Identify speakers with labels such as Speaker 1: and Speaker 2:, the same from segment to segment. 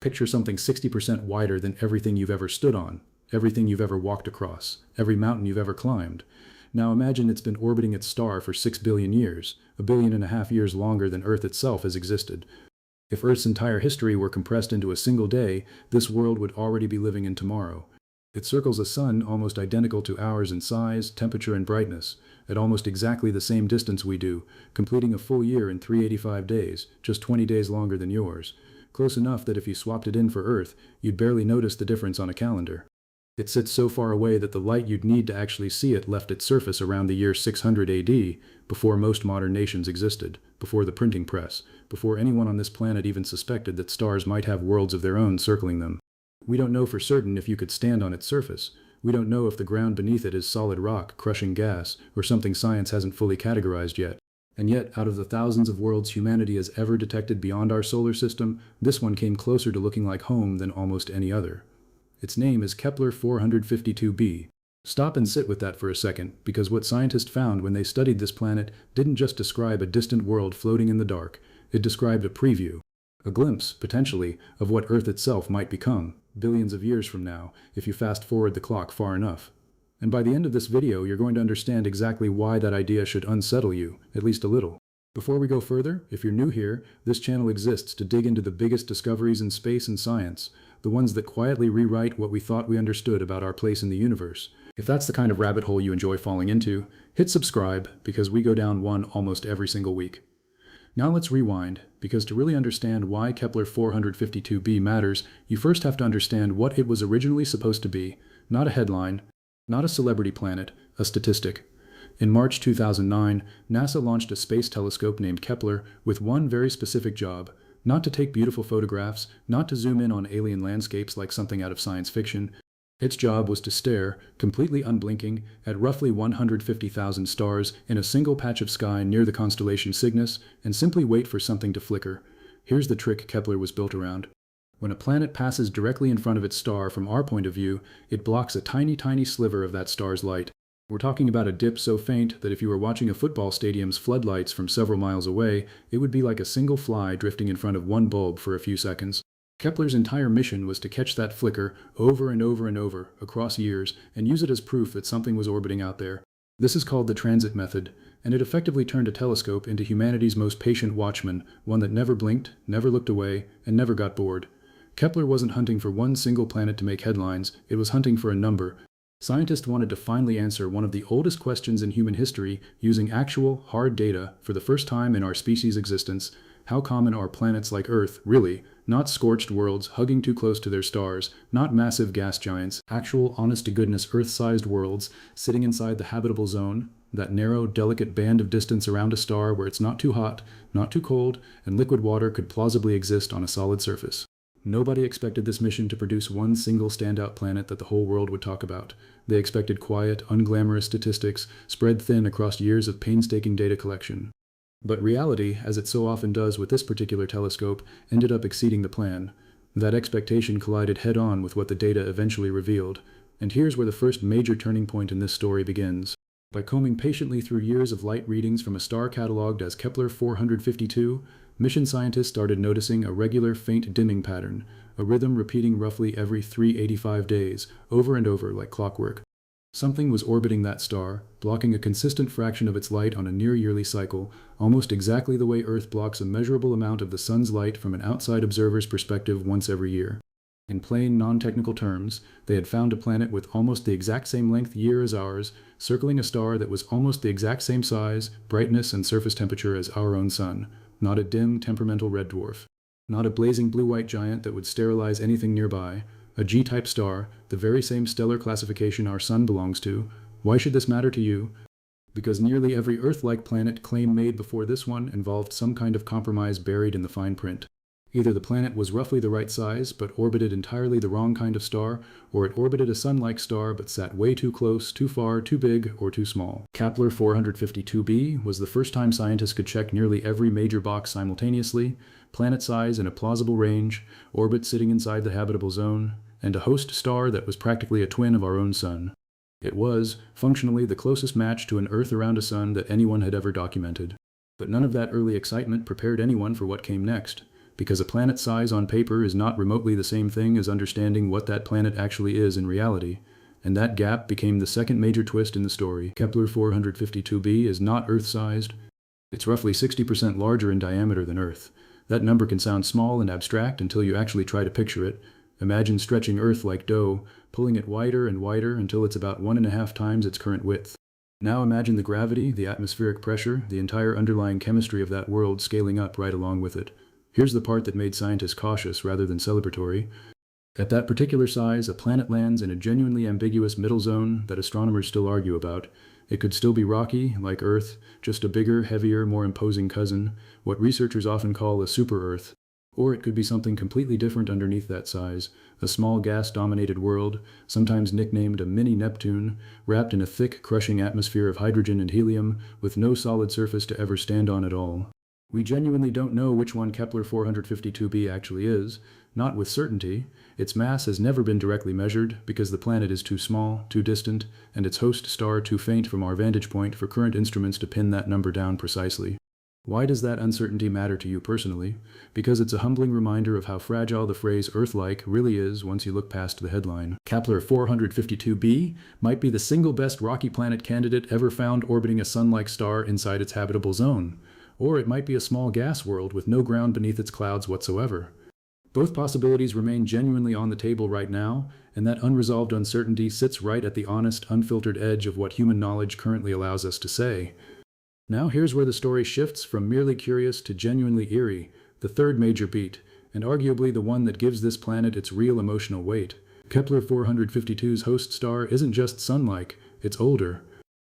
Speaker 1: Picture something 60% wider than everything you've ever stood on, everything you've ever walked across, every mountain you've ever climbed. Now imagine it's been orbiting its star for 6 billion years, 1.5 billion years longer than Earth itself has existed. If Earth's entire history were compressed into a single day, this world would already be living in tomorrow. It circles a sun almost identical to ours in size, temperature, and brightness, at almost exactly the same distance we do, completing a full year in 385 days, just 20 days longer than yours. Close enough that if you swapped it in for Earth, you'd barely notice the difference on a calendar. It sits so far away that the light you'd need to actually see it left its surface around the year 600 AD, before most modern nations existed, before the printing press, before anyone on this planet even suspected that stars might have worlds of their own circling them. We don't know for certain if you could stand on its surface. We don't know if the ground beneath it is solid rock, crushing gas, or something science hasn't fully categorized yet. And yet, out of the thousands of worlds humanity has ever detected beyond our solar system, this one came closer to looking like home than almost any other. Its name is Kepler-452b. Stop and sit with that for a second, because what scientists found when they studied this planet didn't just describe a distant world floating in the dark. It described a preview, a glimpse, potentially, of what Earth itself might become, billions of years from now, if you fast forward the clock far enough. And by the end of this video, you're going to understand exactly why that idea should unsettle you, at least a little. Before we go further, if you're new here, this channel exists to dig into the biggest discoveries in space and science, the ones that quietly rewrite what we thought we understood about our place in the universe. If that's the kind of rabbit hole you enjoy falling into, hit subscribe, because we go down one almost every single week. Now let's rewind, because to really understand why Kepler-452b matters, you first have to understand what it was originally supposed to be, not a headline, not a celebrity planet, a statistic. In March 2009, NASA launched a space telescope named Kepler with one very specific job: not to take beautiful photographs, not to zoom in on alien landscapes like something out of science fiction. Its job was to stare, completely unblinking, at roughly 150,000 stars in a single patch of sky near the constellation Cygnus, and simply wait for something to flicker. Here's the trick Kepler was built around. When a planet passes directly in front of its star from our point of view, it blocks a tiny, tiny sliver of that star's light. We're talking about a dip so faint that if you were watching a football stadium's floodlights from several miles away, it would be like a single fly drifting in front of one bulb for a few seconds. Kepler's entire mission was to catch that flicker over and over and over, across years, and use it as proof that something was orbiting out there. This is called the transit method, and it effectively turned a telescope into humanity's most patient watchman, one that never blinked, never looked away, and never got bored. Kepler wasn't hunting for one single planet to make headlines, it was hunting for a number. Scientists wanted to finally answer one of the oldest questions in human history using actual, hard data for the first time in our species' existence. How common are planets like Earth, really? Not scorched worlds hugging too close to their stars, not massive gas giants, actual honest-to-goodness Earth-sized worlds sitting inside the habitable zone, that narrow, delicate band of distance around a star where it's not too hot, not too cold, and liquid water could plausibly exist on a solid surface. Nobody expected this mission to produce one single standout planet that the whole world would talk about. They expected quiet, unglamorous statistics spread thin across years of painstaking data collection. But reality, as it so often does with this particular telescope, ended up exceeding the plan. That expectation collided head-on with what the data eventually revealed. And here's where the first major turning point in this story begins. By combing patiently through years of light readings from a star cataloged as Kepler-452, mission scientists started noticing a regular faint dimming pattern, a rhythm repeating roughly every 385 days, over and over like clockwork. Something was orbiting that star, blocking a consistent fraction of its light on a near-yearly cycle, almost exactly the way Earth blocks a measurable amount of the sun's light from an outside observer's perspective once every year. In plain, non-technical terms, they had found a planet with almost the exact same length year as ours, circling a star that was almost the exact same size, brightness, and surface temperature as our own sun. Not a dim, temperamental red dwarf. Not a blazing blue-white giant that would sterilize anything nearby. A G-type star, the very same stellar classification our sun belongs to. Why should this matter to you? Because nearly every Earth-like planet claim made before this one involved some kind of compromise buried in the fine print. Either the planet was roughly the right size, but orbited entirely the wrong kind of star, or it orbited a sun-like star but sat way too close, too far, too big, or too small. Kepler-452b was the first time scientists could check nearly every major box simultaneously: planet size in a plausible range, orbit sitting inside the habitable zone, and a host star that was practically a twin of our own sun. It was, functionally, the closest match to an Earth around a sun that anyone had ever documented. But none of that early excitement prepared anyone for what came next. because a planet's size on paper is not remotely the same thing as understanding what that planet actually is in reality. And that gap became the second major twist in the story. Kepler-452b is not Earth-sized. It's roughly 60% larger in diameter than Earth. That number can sound small and abstract until you actually try to picture it. Imagine stretching Earth like dough, pulling it wider and wider until it's about 1.5 times its current width. Now imagine the gravity, the atmospheric pressure, the entire underlying chemistry of that world scaling up right along with it. Here's the part that made scientists cautious rather than celebratory. At that particular size, a planet lands in a genuinely ambiguous middle zone that astronomers still argue about. It could still be rocky, like Earth, just a bigger, heavier, more imposing cousin, what researchers often call a super-Earth. Or it could be something completely different underneath that size, a small gas-dominated world, sometimes nicknamed a mini-Neptune, wrapped in a thick, crushing atmosphere of hydrogen and helium, with no solid surface to ever stand on at all. We genuinely don't know which one Kepler-452b actually is, not with certainty. Its mass has never been directly measured because the planet is too small, too distant, and its host star too faint from our vantage point for current instruments to pin that number down precisely. Why does that uncertainty matter to you personally? Because it's a humbling reminder of how fragile the phrase Earth-like really is once you look past the headline. Kepler-452b might be the single best rocky planet candidate ever found orbiting a sun-like star inside its habitable zone. Or it might be a small gas world with no ground beneath its clouds whatsoever. Both possibilities remain genuinely on the table right now, and that unresolved uncertainty sits right at the honest, unfiltered edge of what human knowledge currently allows us to say. Now here's where the story shifts from merely curious to genuinely eerie, the third major beat, and arguably the one that gives this planet its real emotional weight. Kepler-452's host star isn't just sun-like, it's older.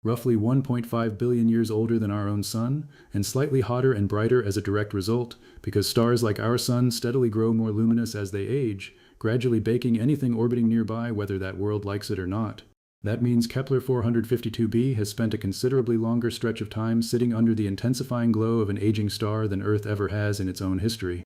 Speaker 1: Roughly 1.5 billion years older than our own sun, and slightly hotter and brighter as a direct result, because stars like our sun steadily grow more luminous as they age, gradually baking anything orbiting nearby whether that world likes it or not. That means Kepler-452b has spent a considerably longer stretch of time sitting under the intensifying glow of an aging star than Earth ever has in its own history.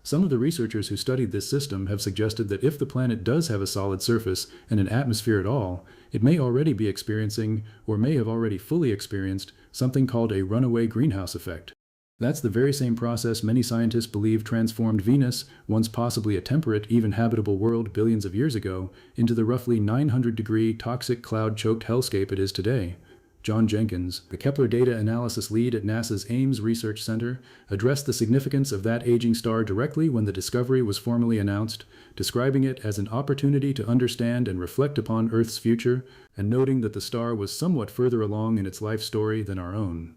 Speaker 1: Some of the researchers who studied this system have suggested that if the planet does have a solid surface and an atmosphere at all, it may already be experiencing, or may have already fully experienced, something called a runaway greenhouse effect. That's the very same process many scientists believe transformed Venus, once possibly a temperate, even habitable world billions of years ago, into the roughly 900-degree toxic cloud-choked hellscape it is today. John Jenkins, the Kepler data analysis lead at NASA's Ames Research Center, addressed the significance of that aging star directly when the discovery was formally announced, describing it as an opportunity to understand and reflect upon Earth's future, and noting that the star was somewhat further along in its life story than our own.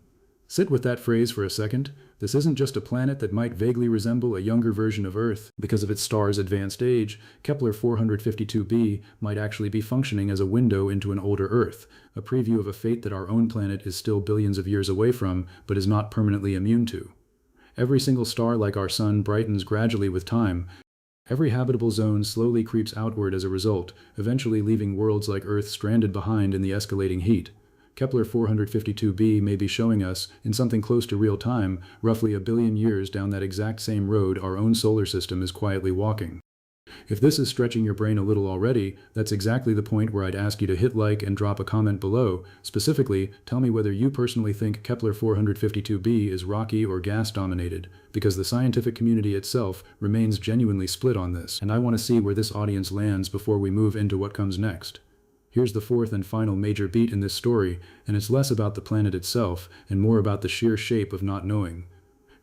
Speaker 1: Sit with that phrase for a second. This isn't just a planet that might vaguely resemble a younger version of Earth. Because of its star's advanced age, Kepler-452b might actually be functioning as a window into an older Earth, a preview of a fate that our own planet is still billions of years away from, but is not permanently immune to. Every single star like our sun brightens gradually with time. Every habitable zone slowly creeps outward as a result, eventually leaving worlds like Earth stranded behind in the escalating heat. Kepler-452b may be showing us, in something close to real time, roughly a billion years down that exact same road our own solar system is quietly walking. If this is stretching your brain a little already, that's exactly the point where I'd ask you to hit like and drop a comment below. Specifically, tell me whether you personally think Kepler-452b is rocky or gas-dominated, because the scientific community itself remains genuinely split on this, and I want to see where this audience lands before we move into what comes next. Here's the fourth and final major beat in this story, and it's less about the planet itself and more about the sheer shape of not knowing.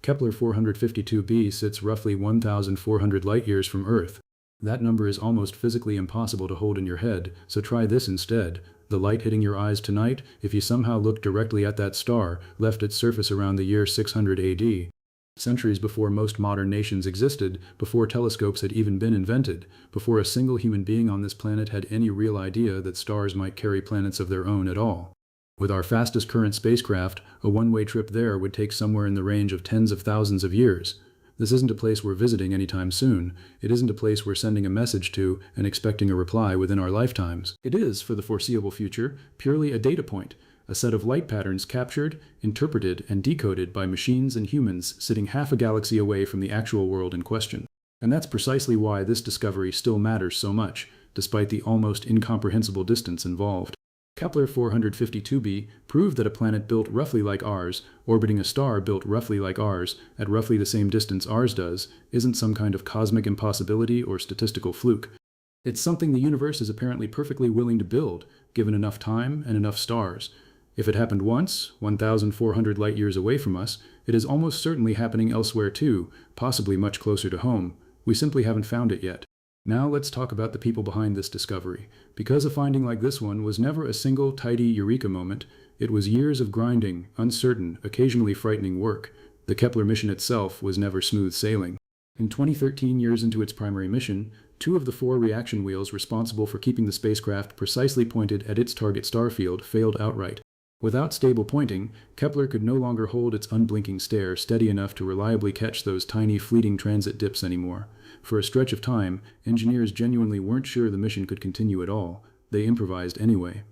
Speaker 1: Kepler-452b sits roughly 1,400 light-years from Earth. That number is almost physically impossible to hold in your head, so try this instead. The light hitting your eyes tonight, if you somehow look directly at that star, left its surface around the year 600 AD. Centuries before most modern nations existed, before telescopes had even been invented, before a single human being on this planet had any real idea that stars might carry planets of their own at all. With our fastest current spacecraft, a one-way trip there would take somewhere in the range of tens of thousands of years. This isn't a place we're visiting anytime soon. It isn't a place we're sending a message to and expecting a reply within our lifetimes. It is, for the foreseeable future, purely a data point, a set of light patterns captured, interpreted, and decoded by machines and humans sitting half a galaxy away from the actual world in question. And that's precisely why this discovery still matters so much, despite the almost incomprehensible distance involved. Kepler-452b proved that a planet built roughly like ours, orbiting a star built roughly like ours, at roughly the same distance ours does, isn't some kind of cosmic impossibility or statistical fluke. It's something the universe is apparently perfectly willing to build, given enough time and enough stars. If it happened once, 1,400 light-years away from us, it is almost certainly happening elsewhere too, possibly much closer to home. We simply haven't found it yet. Now let's talk about the people behind this discovery. Because a finding like this one was never a single tidy eureka moment, it was years of grinding, uncertain, occasionally frightening work. The Kepler mission itself was never smooth sailing. In 2013, years into its primary mission, 2 of the 4 reaction wheels responsible for keeping the spacecraft precisely pointed at its target star field failed outright. Without stable pointing, Kepler could no longer hold its unblinking stare steady enough to reliably catch those tiny fleeting transit dips anymore. For a stretch of time, engineers genuinely weren't sure the mission could continue at all. They improvised anyway.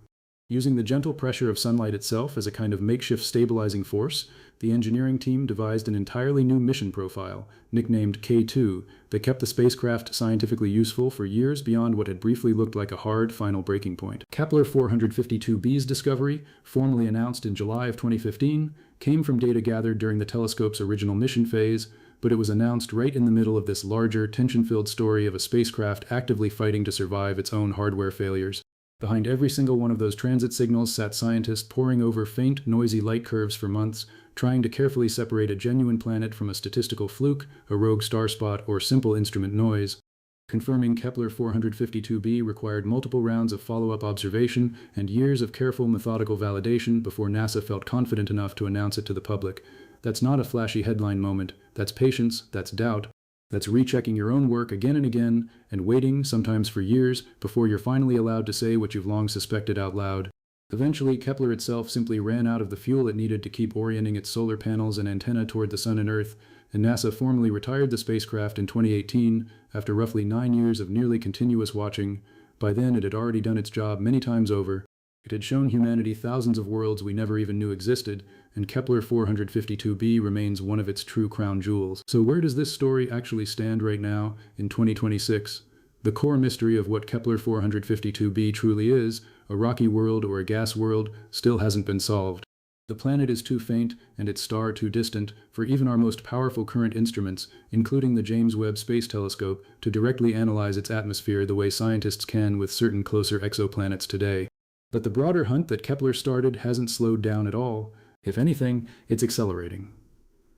Speaker 1: Using the gentle pressure of sunlight itself as a kind of makeshift stabilizing force, the engineering team devised an entirely new mission profile, nicknamed K2, that kept the spacecraft scientifically useful for years beyond what had briefly looked like a hard final breaking point. Kepler-452b's discovery, formally announced in July of 2015, came from data gathered during the telescope's original mission phase, but it was announced right in the middle of this larger, tension-filled story of a spacecraft actively fighting to survive its own hardware failures. Behind every single one of those transit signals sat scientists poring over faint, noisy light curves for months, trying to carefully separate a genuine planet from a statistical fluke, a rogue star spot, or simple instrument noise. Confirming Kepler-452b required multiple rounds of follow-up observation and years of careful, methodical validation before NASA felt confident enough to announce it to the public. That's not a flashy headline moment. That's patience, that's doubt. That's rechecking your own work again and again, and waiting, sometimes for years, before you're finally allowed to say what you've long suspected out loud. Eventually, Kepler itself simply ran out of the fuel it needed to keep orienting its solar panels and antenna toward the Sun and Earth, and NASA formally retired the spacecraft in 2018 after roughly 9 years of nearly continuous watching. By then, it had already done its job many times over. It had shown humanity thousands of worlds we never even knew existed, and Kepler-452b remains one of its true crown jewels. So where does this story actually stand right now, in 2026? The core mystery of what Kepler-452b truly is, a rocky world or a gas world, still hasn't been solved. The planet is too faint, and its star too distant, for even our most powerful current instruments, including the James Webb Space Telescope, to directly analyze its atmosphere the way scientists can with certain closer exoplanets today. But the broader hunt that Kepler started hasn't slowed down at all. If anything, it's accelerating.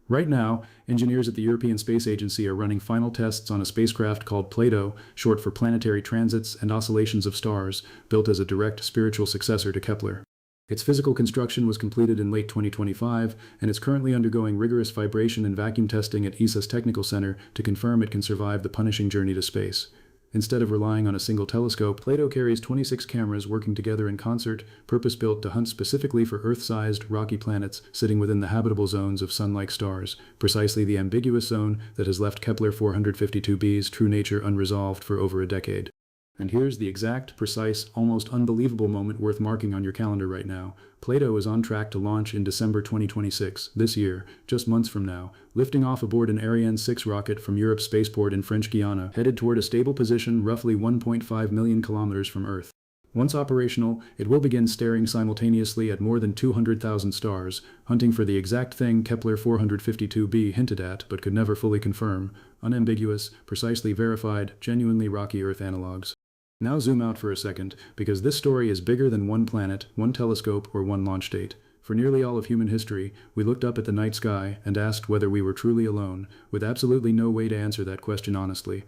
Speaker 1: Right now, engineers at the European Space Agency are running final tests on a spacecraft called Plato, short for Planetary Transits and Oscillations of Stars, built as a direct spiritual successor to Kepler. Its physical construction was completed in late 2025, and is currently undergoing rigorous vibration and vacuum testing at ESA's Technical Center to confirm it can survive the punishing journey to space. Instead of relying on a single telescope, Plato carries 26 cameras working together in concert, purpose-built to hunt specifically for Earth-sized, rocky planets sitting within the habitable zones of Sun-like stars, precisely the ambiguous zone that has left Kepler-452b's true nature unresolved for over a decade. And here's the exact, precise, almost unbelievable moment worth marking on your calendar right now. Plato is on track to launch in December 2026, this year, just months from now, lifting off aboard an Ariane 6 rocket from Europe's spaceport in French Guiana, headed toward a stable position roughly 1.5 million kilometers from Earth. Once operational, it will begin staring simultaneously at more than 200,000 stars, hunting for the exact thing Kepler-452b hinted at but could never fully confirm: unambiguous, precisely verified, genuinely rocky Earth analogs. Now zoom out for a second, because this story is bigger than one planet, one telescope, or one launch date. For nearly all of human history, we looked up at the night sky and asked whether we were truly alone, with absolutely no way to answer that question honestly.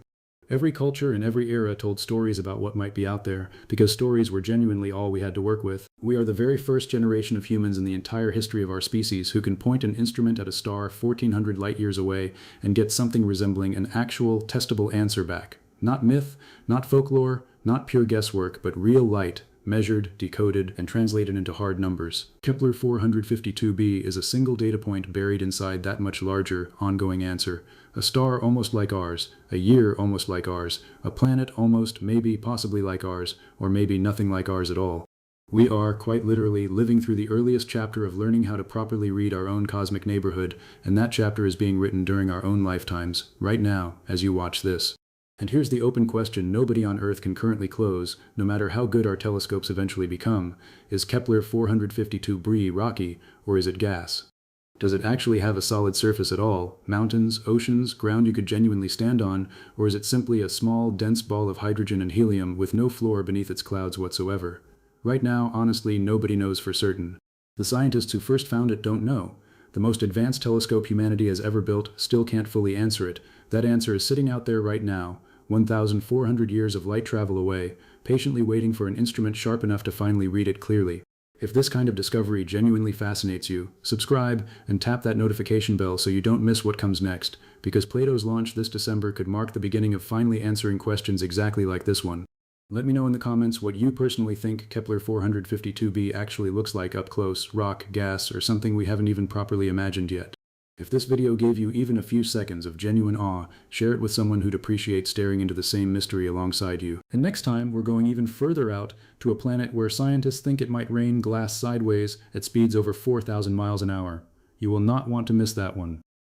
Speaker 1: Every culture in every era told stories about what might be out there, because stories were genuinely all we had to work with. We are the very first generation of humans in the entire history of our species who can point an instrument at a star 1,400 light-years away and get something resembling an actual, testable answer back. Not myth, not folklore, not pure guesswork, but real light, measured, decoded, and translated into hard numbers. Kepler-452b is a single data point buried inside that much larger, ongoing answer. A star almost like ours, a year almost like ours, a planet almost, maybe, possibly like ours, or maybe nothing like ours at all. We are, quite literally, living through the earliest chapter of learning how to properly read our own cosmic neighborhood, and that chapter is being written during our own lifetimes, right now, as you watch this. And here's the open question nobody on Earth can currently close, no matter how good our telescopes eventually become. Is Kepler-452b rocky, or is it gas? Does it actually have a solid surface at all, mountains, oceans, ground you could genuinely stand on, or is it simply a small, dense ball of hydrogen and helium with no floor beneath its clouds whatsoever? Right now, honestly, nobody knows for certain. The scientists who first found it don't know. The most advanced telescope humanity has ever built still can't fully answer it. That answer is sitting out there right now, 1,400 years of light travel away, patiently waiting for an instrument sharp enough to finally read it clearly. If this kind of discovery genuinely fascinates you, subscribe and tap that notification bell so you don't miss what comes next, because Plato's launch this December could mark the beginning of finally answering questions exactly like this one. Let me know in the comments what you personally think Kepler-452b actually looks like up close, rock, gas, or something we haven't even properly imagined yet. If this video gave you even a few seconds of genuine awe, share it with someone who'd appreciate staring into the same mystery alongside you. And next time, we're going even further out to a planet where scientists think it might rain glass sideways at speeds over 4,000 miles an hour. You will not want to miss that one.